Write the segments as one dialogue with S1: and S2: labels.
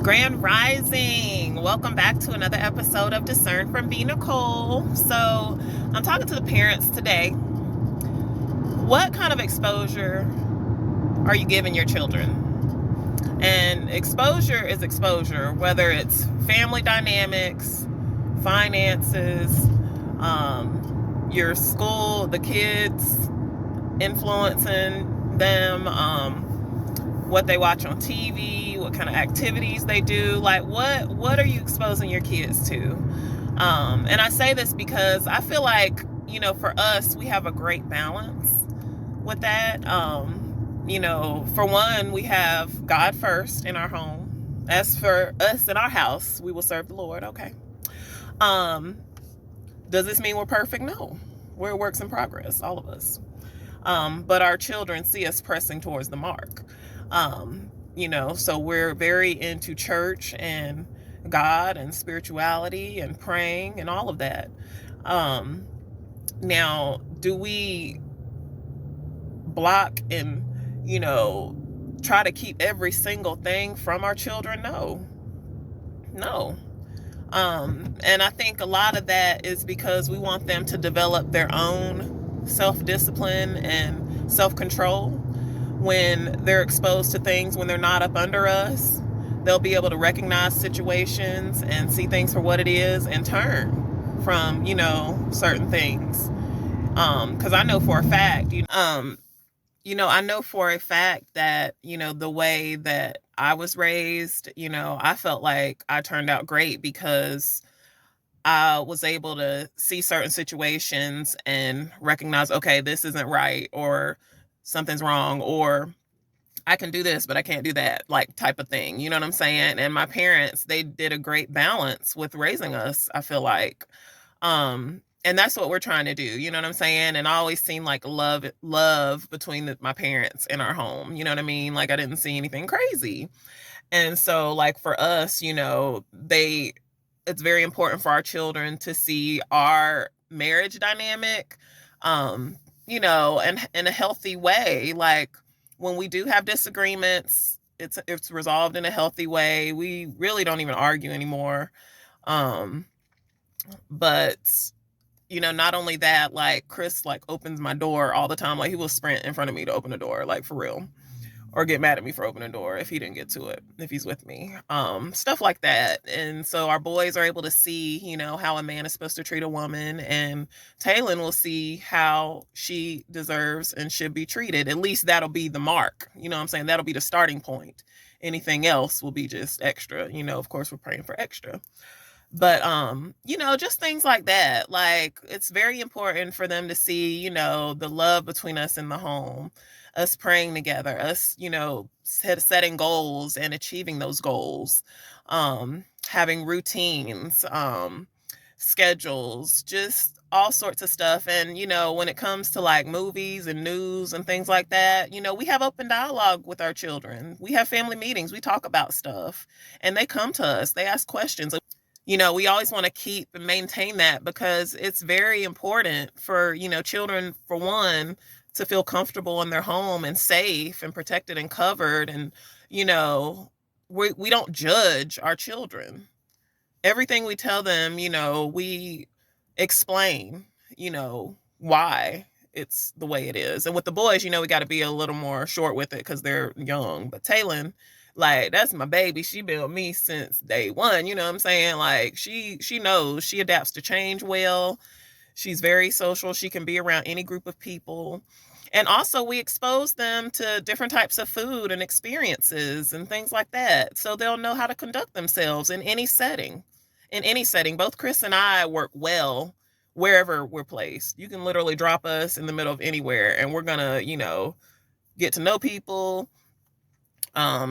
S1: Grand Rising. Welcome back to another episode of Discern from Nicole. So, I'm talking to the parents today. What kind of exposure are you giving your children? And exposure is exposure, whether it's family dynamics, finances, your school, the kids influencing them, what they watch on TV, what kind of activities they do. Like, what are you exposing your kids to? And I say this because I feel like, for us, we have a great balance with that. For one, we have God first in our home. As for us in our house, we will serve the Lord. Okay. Does this mean we're perfect? No. We're works in progress, all of us. But our children see us pressing towards the mark. So we're very into church and God and spirituality and praying and all of that. Now, do we block and, try to keep every single thing from our children? No. And I think a lot of that is because we want them to develop their own self-discipline and self-control. When they're exposed to things, when they're not up under us, they'll be able to recognize situations and see things for what it is and turn from, certain things. Because I know for a fact, I know for a fact that, the way that I was raised, I felt like I turned out great because I was able to see certain situations and recognize, okay, this isn't right, or something's wrong, or I can do this, but I can't do that, like, type of thing. You know what I'm saying? And my parents, they did a great balance with raising us, I feel like. And that's what we're trying to do. You know what I'm saying? And I always seen like love between my parents in our home. You know what I mean? Like, I didn't see anything crazy. And so, like, for us, it's very important for our children to see our marriage dynamic, and in a healthy way. Like, when we do have disagreements, it's resolved in a healthy way. We really don't even argue anymore. But not only that, like, Chris, like, opens my door all the time. Like, he will sprint in front of me to open the door, like, for real. Or get mad at me for opening the door if he didn't get to it, if he's with me. Stuff like that. And so our boys are able to see, how a man is supposed to treat a woman, and Taylin will see how she deserves and should be treated. At least that'll be the mark. You know what I'm saying? That'll be the starting point. Anything else will be just extra. Of course, we're praying for extra. But just things like that. Like, it's very important for them to see, the love between us in the home, us praying together, us, setting goals and achieving those goals, having routines, schedules, just all sorts of stuff. And, when it comes to like movies and news and things like that, we have open dialogue with our children. We have family meetings. We talk about stuff, and they come to us, they ask questions. We always want to keep and maintain that, because it's very important for, children, for one, to feel comfortable in their home and safe and protected and covered. And, we don't judge our children. Everything we tell them, we explain, why it's the way it is. And with the boys, we got to be a little more short with it because they're young. But Taylin, like, that's my baby. She been with me since day one. You know what I'm saying? Like, she knows, she adapts to change well. She's very social. She can be around any group of people. And also, we expose them to different types of food and experiences and things like that, so they'll know how to conduct themselves in any setting. In any setting. Both Chris and I work well wherever we're placed. You can literally drop us in the middle of anywhere, and we're gonna, get to know people,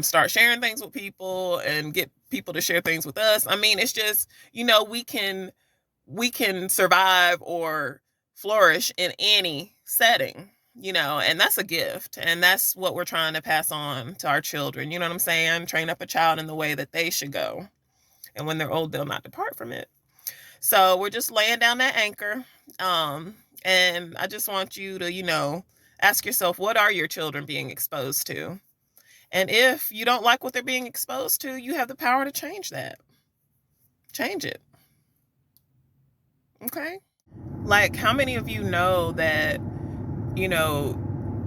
S1: start sharing things with people, and get people to share things with us. I mean, it's just, we can survive or flourish in any setting, and that's a gift. And that's what we're trying to pass on to our children. You know what I'm saying? Train up a child in the way that they should go. And when they're old, they'll not depart from it. So we're just laying down that anchor. And I just want you to, ask yourself, what are your children being exposed to? And if you don't like what they're being exposed to, you have the power to change that. Change it. Okay? Like, how many of you know that, you know,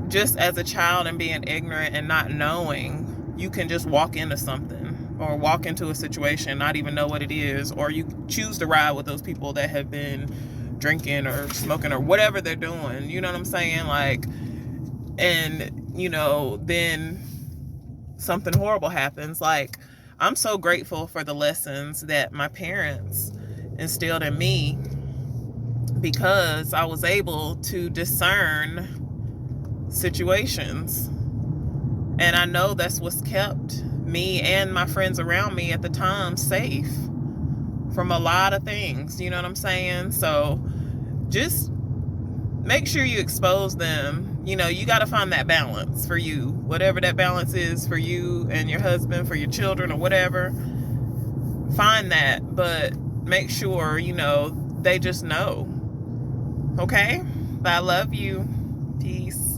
S1: just as a child and being ignorant and not knowing, you can just walk into something or walk into a situation, not even know what it is, or you choose to ride with those people that have been drinking or smoking or whatever they're doing. You know what I'm saying? Like, and, you know, then something horrible happens. Like, I'm so grateful for the lessons that my parents instilled in me, because I was able to discern situations. And I know that's what's kept me and my friends around me at the time safe from a lot of things. You know what I'm saying? So just make sure you expose them. You know, you got to find that balance for you, whatever that balance is for you and your husband, for your children, or whatever. Find that, but make sure, you know, they just know. Okay? But I love you. Peace.